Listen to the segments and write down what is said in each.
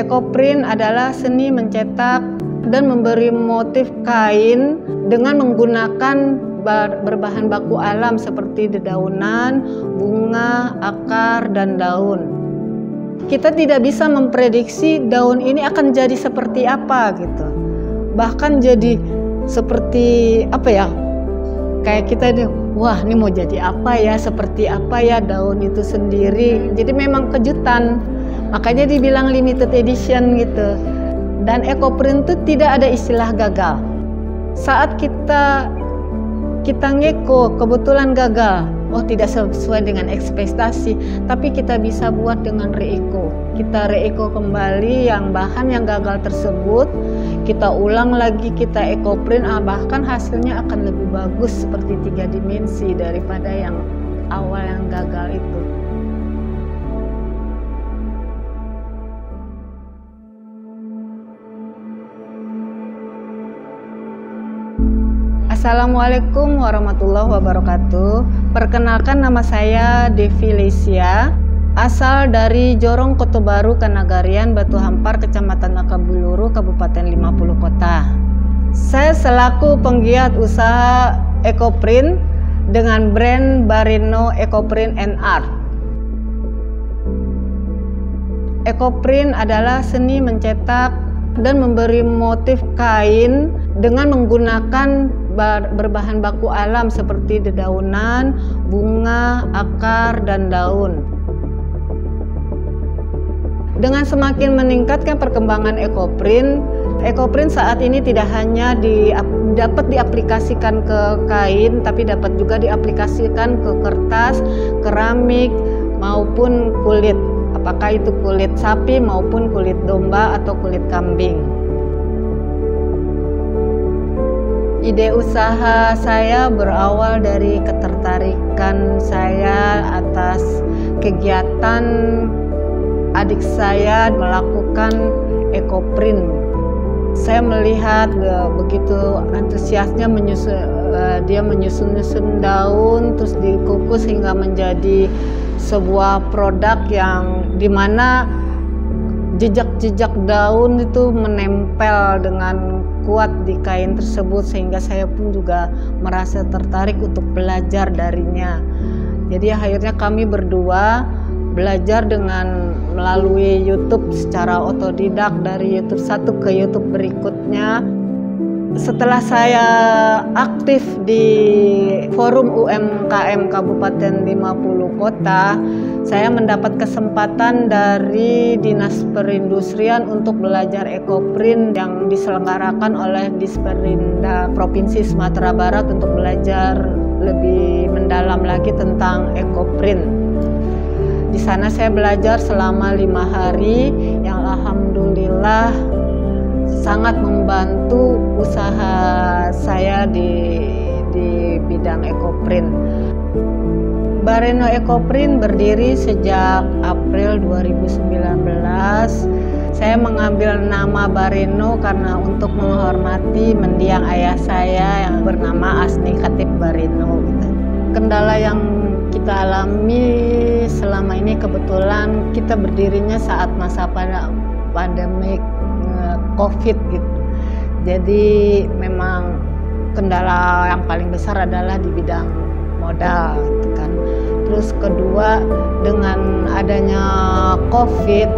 Ekoprint adalah seni mencetak dan memberi motif kain dengan menggunakan berbahan baku alam seperti dedaunan, bunga, akar, dan daun. Kita tidak bisa memprediksi daun ini akan jadi seperti apa gitu. Bahkan jadi seperti apa ya? Kayak kita nih, wah ini mau jadi apa ya? Seperti apa ya daun itu sendiri. Jadi memang kejutan. Makanya dibilang limited edition gitu. Dan Ekoprint itu tidak ada istilah gagal. Saat kita ngeko kebetulan gagal, oh tidak sesuai dengan ekspektasi, tapi kita bisa buat dengan reeko. Kita reeko kembali yang bahan yang gagal tersebut, kita ulang lagi, kita Ekoprint, bahkan hasilnya akan lebih bagus seperti 3 dimensi daripada yang awal yang gagal itu. Assalamualaikum warahmatullahi wabarakatuh. Perkenalkan, nama saya Devi Lesia, asal dari Jorong Kotobaru, Kanagarian, Batu Hampar, Kecamatan Akabuluru, Kabupaten 50 Kota. Saya selaku penggiat usaha Ekoprint dengan brand Bareno Ekoprint and Art. Ekoprint adalah seni mencetak dan memberi motif kain dengan menggunakan berbahan baku alam seperti dedaunan, bunga, akar, dan daun. Dengan semakin meningkatkan perkembangan Ekoprint, Ekoprint saat ini tidak hanya dapat diaplikasikan ke kain, tapi dapat juga diaplikasikan ke kertas, keramik, maupun kulit. Apakah itu kulit sapi maupun kulit domba atau kulit kambing. Ide usaha saya berawal dari ketertarikan saya atas kegiatan adik saya melakukan Ekoprint. Saya melihat begitu antusiasnya dia menyusun daun, terus dikukus hingga menjadi sebuah produk yang dimana jejak-jejak daun itu menempel dengan kuat di kain tersebut, sehingga saya pun juga merasa tertarik untuk belajar darinya. Jadi akhirnya kami berdua belajar dengan melalui YouTube secara otodidak, dari YouTube satu ke YouTube berikutnya. Setelah saya aktif di forum UMKM Kabupaten 50 Kota, saya mendapat kesempatan dari Dinas Perindustrian untuk belajar Ekoprint yang diselenggarakan oleh Disperinda Provinsi Sumatera Barat untuk belajar lebih mendalam lagi tentang Ekoprint. Di sana saya belajar selama 5 hari yang alhamdulillah sangat membantu usaha saya di bidang Ekoprint. Bareno Ekoprint berdiri sejak April 2019. Saya mengambil nama Bareno karena untuk menghormati mendiang ayah saya yang bernama Asni Khatib Bareno. Kendala yang kita alami selama ini, kebetulan kita berdirinya saat masa pandemik COVID gitu. Jadi memang kendala yang paling besar adalah di bidang modal gitu kan. Terus kedua, dengan adanya COVID,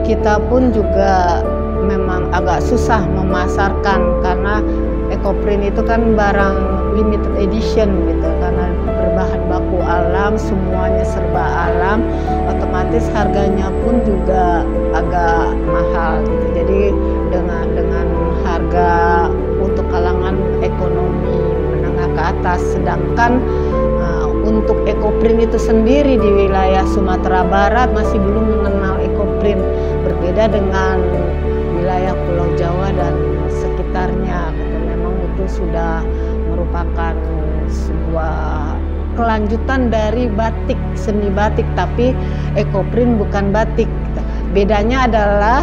kita pun juga memang agak susah memasarkan karena Ekoprint itu kan barang limited edition gitu, karena berbahan baku alam, semuanya serba alam, otomatis harganya pun juga agak mahal gitu. Jadi dengan harga untuk kalangan ekonomi menengah ke atas, sedangkan untuk Ekoprint itu sendiri di wilayah Sumatera Barat masih belum mengenal Ekoprint, berbeda dengan wilayah Pulau Jawa dan sekitarnya gitu. Memang itu sudah merupakan sebuah kelanjutan dari batik, seni batik, tapi Ekoprint bukan batik. Bedanya adalah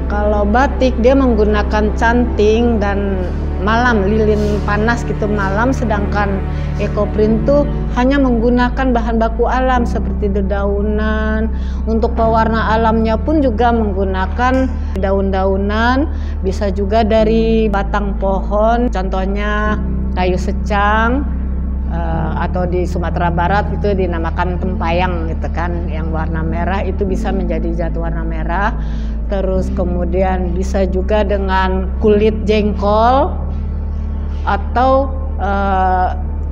kalau batik dia menggunakan canting dan malam, lilin panas gitu malam, sedangkan Ekoprint tuh hanya menggunakan bahan baku alam seperti dedaunan Untuk pewarna alamnya pun juga menggunakan daun-daunan, bisa juga dari batang pohon, contohnya kayu secang, atau di Sumatera Barat itu dinamakan tempayang gitu kan, yang warna merah itu bisa menjadi zat warna merah. Terus kemudian bisa juga dengan kulit jengkol atau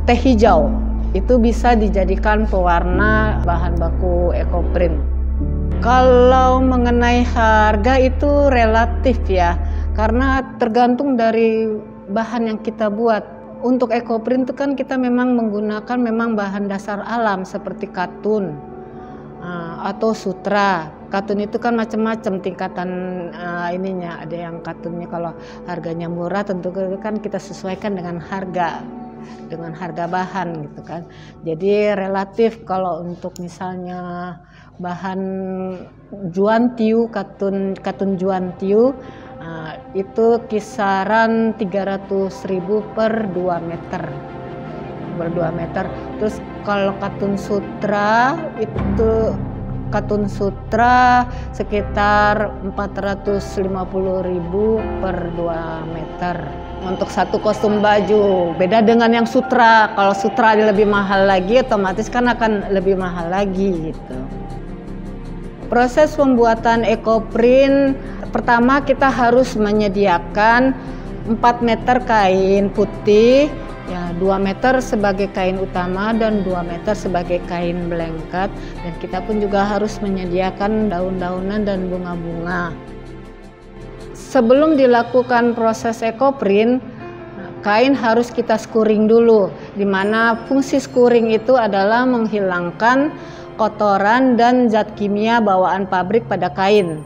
teh hijau, itu bisa dijadikan pewarna bahan baku ekoprint. Kalau mengenai harga itu relatif ya, karena tergantung dari bahan yang kita buat. Untuk ekoprint itu kan kita memang menggunakan bahan dasar alam seperti katun atau sutra. Katun itu kan macam-macam tingkatan ininya. Ada yang katunnya kalau harganya murah tentu kan kita sesuaikan dengan harga bahan gitu kan. Jadi relatif kalau untuk misalnya bahan juantiu, katun juantiu itu kisaran 300.000 per 2 meter. Terus kalau katun sutra itu sekitar 450.000 per 2 meter untuk satu kostum baju. Beda dengan yang sutra. Kalau sutra lebih mahal lagi, otomatis kan akan lebih mahal lagi gitu. Proses pembuatan ekoprint, pertama kita harus menyediakan 4 meter kain putih, ya 2 meter sebagai kain utama dan 2 meter sebagai kain blanket. Dan kita pun juga harus menyediakan daun-daunan dan bunga-bunga. Sebelum dilakukan proses ekoprint, kain harus kita skuring dulu, di mana fungsi skuring itu adalah menghilangkan kotoran dan zat kimia bawaan pabrik pada kain.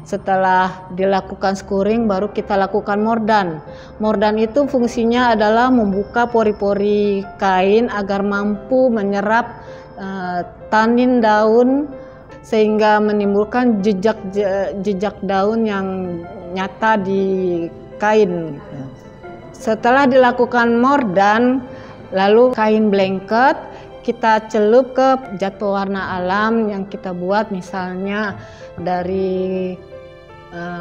Setelah dilakukan skuring baru kita lakukan mordan. Mordan itu fungsinya adalah membuka pori-pori kain agar mampu menyerap tanin daun sehingga menimbulkan jejak daun yang nyata di kain. Setelah dilakukan mordan, lalu kain blanket kita celup ke zat pewarna alam yang kita buat, misalnya dari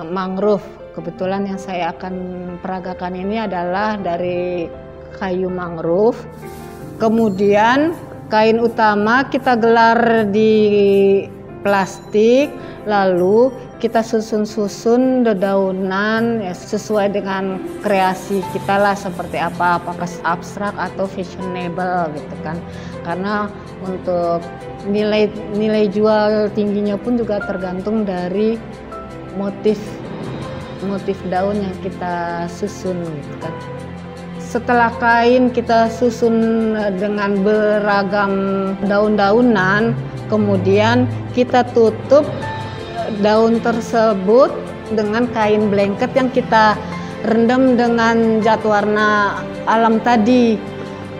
mangrove. Kebetulan yang saya akan peragakan ini adalah dari kayu mangrove. Kemudian kain utama kita gelar di plastik, lalu kita susun-susun dedaunan ya, sesuai dengan kreasi kita lah, seperti apakah abstrak atau fashionable gitu kan. Karena untuk nilai jual tingginya pun juga tergantung dari motif daun yang kita susun gitu kan. Setelah kain kita susun dengan beragam daun-daunan, kemudian kita tutup daun tersebut dengan kain blanket yang kita rendam dengan zat warna alam tadi.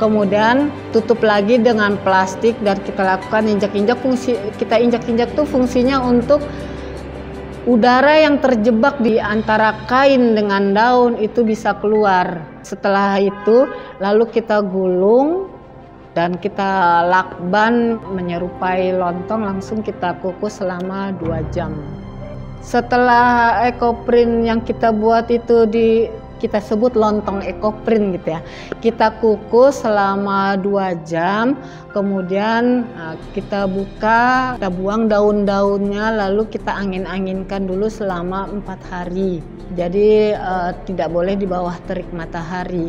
Kemudian tutup lagi dengan plastik dan kita lakukan injak-injak. Kita injak-injak tuh fungsinya untuk udara yang terjebak di antara kain dengan daun itu bisa keluar. Setelah itu lalu kita gulung dan kita lakban menyerupai lontong, langsung kita kukus selama 2 jam. Setelah ekoprint yang kita buat itu kita sebut lontong ekoprint gitu ya. Kita kukus selama 2 jam, kemudian kita buka, kita buang daun-daunnya, lalu kita angin-anginkan dulu selama 4 hari. Jadi tidak boleh di bawah terik matahari.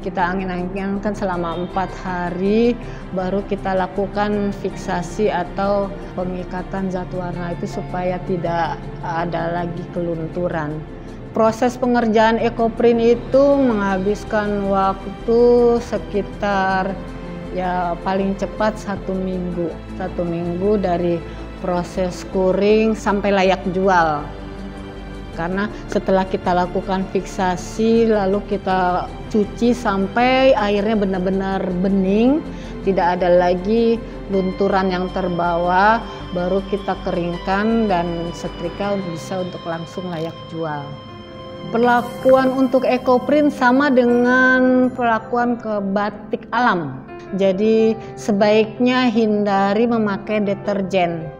Kita angin-anginkan selama 4 hari, baru kita lakukan fiksasi atau pengikatan zat warna itu supaya tidak ada lagi kelunturan. Proses pengerjaan ekoprint itu menghabiskan waktu sekitar ya paling cepat 1 minggu. 1 minggu dari proses skuring sampai layak jual. Karena setelah kita lakukan fiksasi, lalu kita cuci sampai airnya benar-benar bening, tidak ada lagi lunturan yang terbawa, baru kita keringkan dan setrika bisa untuk langsung layak jual. Perlakuan untuk ekoprint sama dengan perlakuan ke batik alam. Jadi sebaiknya hindari memakai deterjen.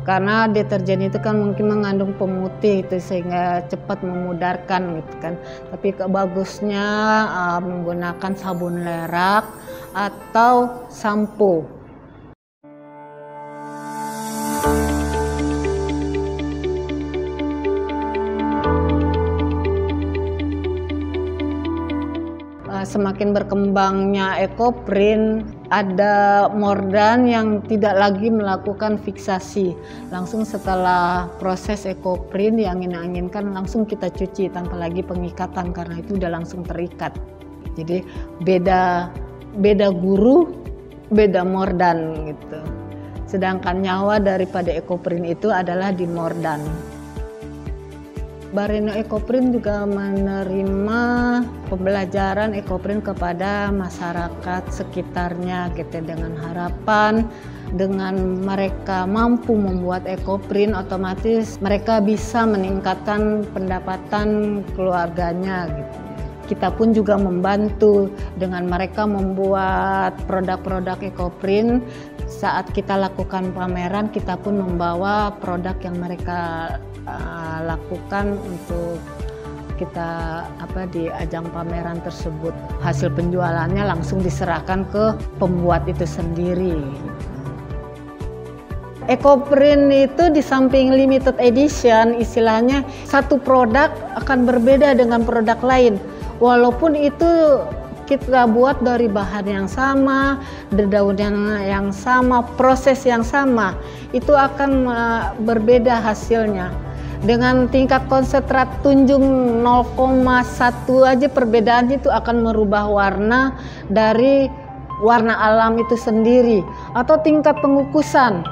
karena deterjen itu kan mungkin mengandung pemutih itu sehingga cepat memudarkan gitu kan. Tapi bagusnya menggunakan sabun lerak atau sampo. Semakin berkembangnya ekoprint, ada mordan yang tidak lagi melakukan fiksasi. Langsung setelah proses ekoprint diangin-anginkan langsung kita cuci tanpa lagi pengikatan karena itu udah langsung terikat. Jadi beda guru, beda mordan gitu. Sedangkan nyawa daripada ekoprint itu adalah di mordan. Bareno Ekoprint juga menerima pembelajaran ekoprint kepada masyarakat sekitarnya gitu, dengan harapan dengan mereka mampu membuat ekoprint otomatis mereka bisa meningkatkan pendapatan keluarganya gitu. Kita pun juga membantu dengan mereka membuat produk-produk ekoprint. Saat kita lakukan pameran, kita pun membawa produk yang mereka lakukan untuk kita di ajang pameran tersebut. Hasil penjualannya langsung diserahkan ke pembuat itu sendiri. Ekoprint itu di samping limited edition, istilahnya satu produk akan berbeda dengan produk lain. Walaupun itu kita buat dari bahan yang sama, dedaunan yang sama, proses yang sama, itu akan berbeda hasilnya. Dengan tingkat konsentrat tunjung 0,1 aja perbedaannya itu akan merubah warna dari warna alam itu sendiri. Atau tingkat pengukusan.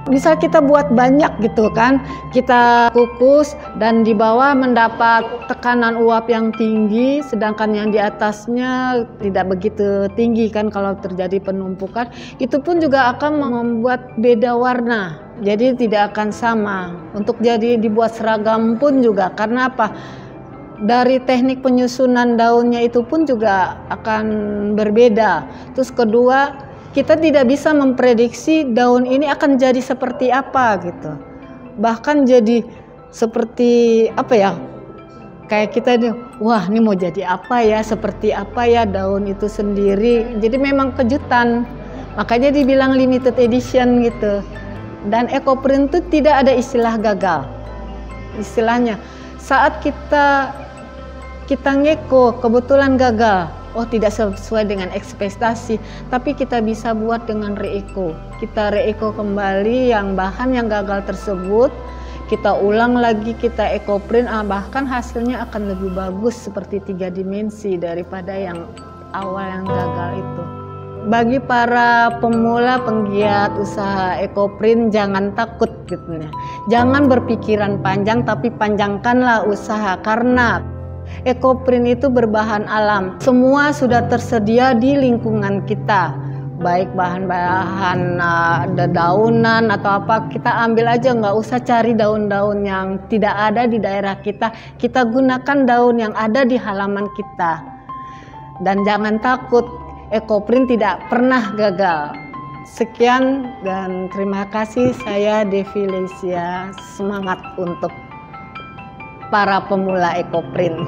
Bisa kita buat banyak gitu kan, kita kukus dan di bawah mendapat tekanan uap yang tinggi, sedangkan yang di atasnya tidak begitu tinggi kan kalau terjadi penumpukan, itu pun juga akan membuat beda warna, jadi tidak akan sama. Untuk jadi dibuat seragam pun juga, karena apa? Dari teknik penyusunan daunnya itu pun juga akan berbeda. Terus kedua, kita tidak bisa memprediksi daun ini akan jadi seperti apa gitu. Bahkan jadi seperti apa ya? Kayak kita nih, wah ini mau jadi apa ya? Seperti apa ya daun itu sendiri. Jadi memang kejutan. Makanya dibilang limited edition gitu. Dan ekoprint itu tidak ada istilah gagal. Istilahnya saat kita ngeko kebetulan gagal. Oh tidak sesuai dengan ekspektasi, tapi kita bisa buat dengan reeko. Kita reeko kembali yang bahan yang gagal tersebut, kita ulang lagi, kita ekoprint, bahkan hasilnya akan lebih bagus seperti 3 dimensi daripada yang awal yang gagal itu. Bagi para pemula penggiat usaha ekoprint, jangan takut gitu ya. Jangan berpikiran panjang, tapi panjangkanlah usaha, karena ekoprint itu berbahan alam. Semua sudah tersedia di lingkungan kita. Baik bahan-bahan dedaunan atau apa, kita ambil aja, nggak usah cari daun-daun yang tidak ada di daerah kita. Kita gunakan daun yang ada di halaman kita. Dan jangan takut, ekoprint tidak pernah gagal. Sekian dan terima kasih, saya Devi Lesia. Semangat untuk para pemula ekoprint.